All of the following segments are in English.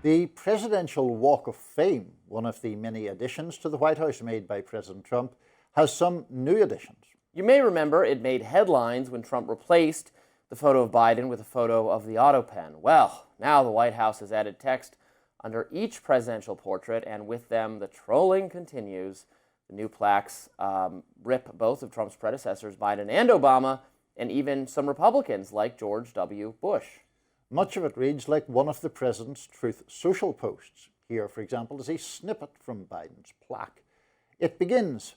The Presidential Walk of Fame, one of the many additions to the White House made by President Trump, has some new additions. You may remember it made headlines when Trump replaced the photo of Biden with a photo of the auto pen. Well, now the White House has added text under each presidential portrait, and with them, the trolling continues. The new plaques rip both of Trump's predecessors, Biden and Obama, and even some Republicans like George W. Bush. Much of it reads like one of the president's Truth Social posts. Here, for example, is a snippet from Biden's plaque. It begins,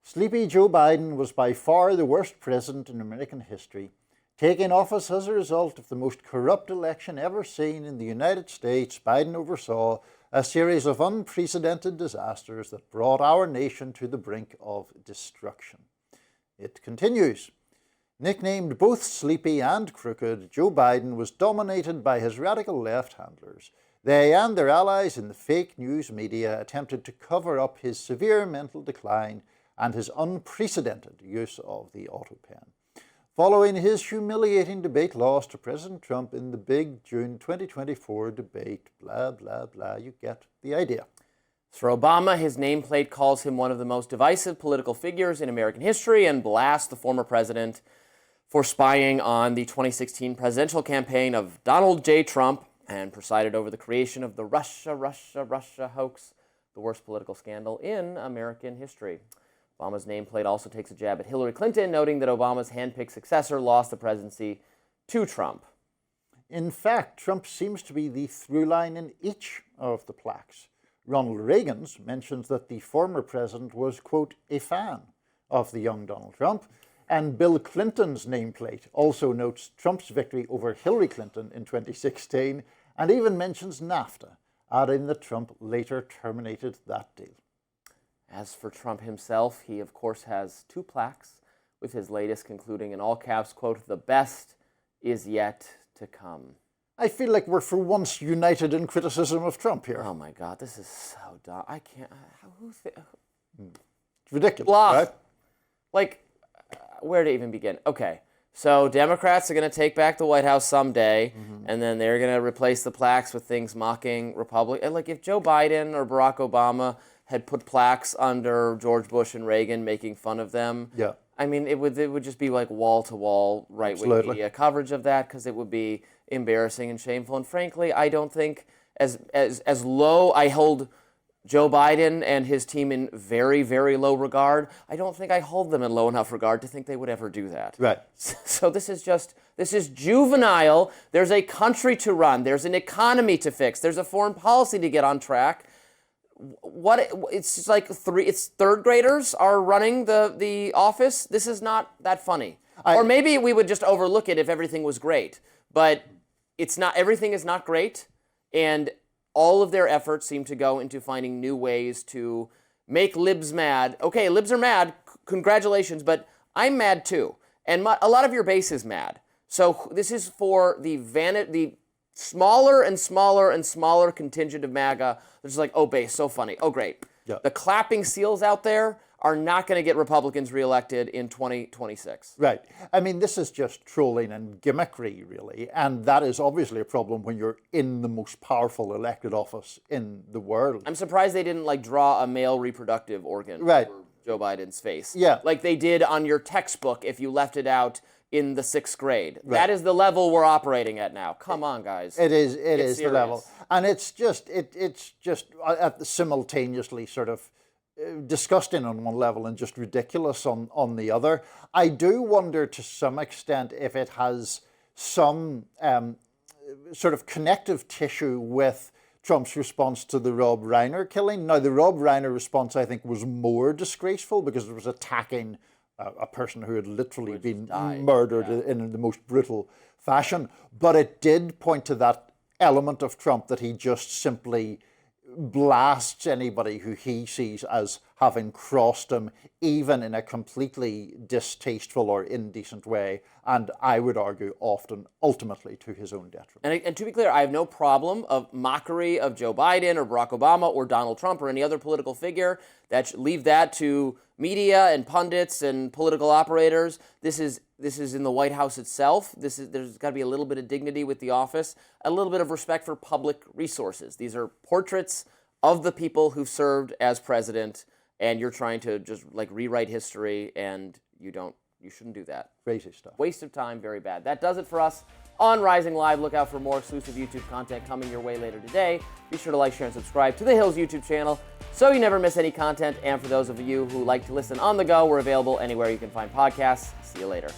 "Sleepy Joe Biden was by far the worst president in American history, taking office as a result of the most corrupt election ever seen in the United States. Biden oversaw a series of unprecedented disasters that brought our nation to the brink of destruction." It continues, "Nicknamed both sleepy and crooked, Joe Biden was dominated by his radical left handlers. They and their allies in the fake news media attempted to cover up his severe mental decline and his unprecedented use of the auto pen. Following his humiliating debate loss to President Trump in the big June 2024 debate, blah, blah, blah, you get the idea." For Obama, his nameplate calls him one of the most divisive political figures in American history and blasts the former president for spying on the 2016 presidential campaign of Donald J. Trump and presided over the creation of the Russia hoax, the worst political scandal in American history. Obama's nameplate also takes a jab at Hillary Clinton, noting that Obama's handpicked successor lost the presidency to Trump. In fact, Trump seems to be the through line in each of the plaques. Ronald Reagan's mentions that the former president was, quote, a fan of the young Donald Trump, and Bill Clinton's nameplate also notes Trump's victory over Hillary Clinton in 2016 and even mentions NAFTA, adding that Trump later terminated that deal. As for Trump himself, he of course has two plaques, with his latest concluding in all caps, quote, "The best is yet to come." I feel like we're for once united in criticism of Trump here. Oh my God, this is so dumb. I can't, It's ridiculous, blah. right? Like, where to even begin? Okay, so Democrats are going to take back the White House someday, and then they're going to replace the plaques with things mocking Republicans. Like, if Joe Biden or Barack Obama had put plaques under George Bush and Reagan making fun of them, Yeah. I mean, it would just be like wall-to-wall right-wing Absolutely. media coverage of that, because it would be embarrassing and shameful. And frankly, I don't think as low, I hold Joe Biden and his team in very, very low regard. I don't think I hold them in low enough regard to think they would ever do that. Right. So this is juvenile. There's a country to run. There's an economy to fix. There's a foreign policy to get on track. It's like third graders are running the office. This is not that funny. Or maybe we would just overlook it if everything was great. But it's not. Everything is not great, and all of their efforts seem to go into finding new ways to make libs mad. Okay, libs are mad. Congratulations, but I'm mad too, and a lot of your base is mad. So this is for the smaller and smaller and smaller contingent of MAGA. They're just like, oh, base, so funny. Oh, great. Yeah. The clapping seals out there are not going to get Republicans reelected in 2026. Right. I mean, this is just trolling and gimmickry, really. And that is obviously a problem when you're in the most powerful elected office in the world. I'm surprised they didn't draw a male reproductive organ Right. over Joe Biden's face. Yeah. Like they did on your textbook if you left it out in the 6th grade. Right. That is the level we're operating at now. Come on, guys. It is the serious. level. And it's just simultaneously sort of disgusting on one level and just ridiculous on the other. I do wonder to some extent if it has some sort of connective tissue with Trump's response to the Rob Reiner killing. Now, the Rob Reiner response, I think, was more disgraceful because it was attacking a person who had literally been murdered in the most brutal fashion. But it did point to that element of Trump that he just simply blasts anybody who he sees as having crossed him, even in a completely distasteful or indecent way, and I would argue often, ultimately, to his own detriment. And to be clear, I have no problem of mockery of Joe Biden or Barack Obama or Donald Trump or any other political figure. Leave that to media and pundits and political operators. This is in the White House itself. There's got to be a little bit of dignity with the office, a little bit of respect for public resources. These are portraits of the people who've served as president, and you're trying to just like rewrite history, and you shouldn't do that. Crazy stuff. Waste of time, very bad. That does it for us on Rising Live. Look out for more exclusive YouTube content coming your way later today. Be sure to like, share, and subscribe to The Hill's YouTube channel so you never miss any content. And for those of you who like to listen on the go, we're available anywhere you can find podcasts. See you later.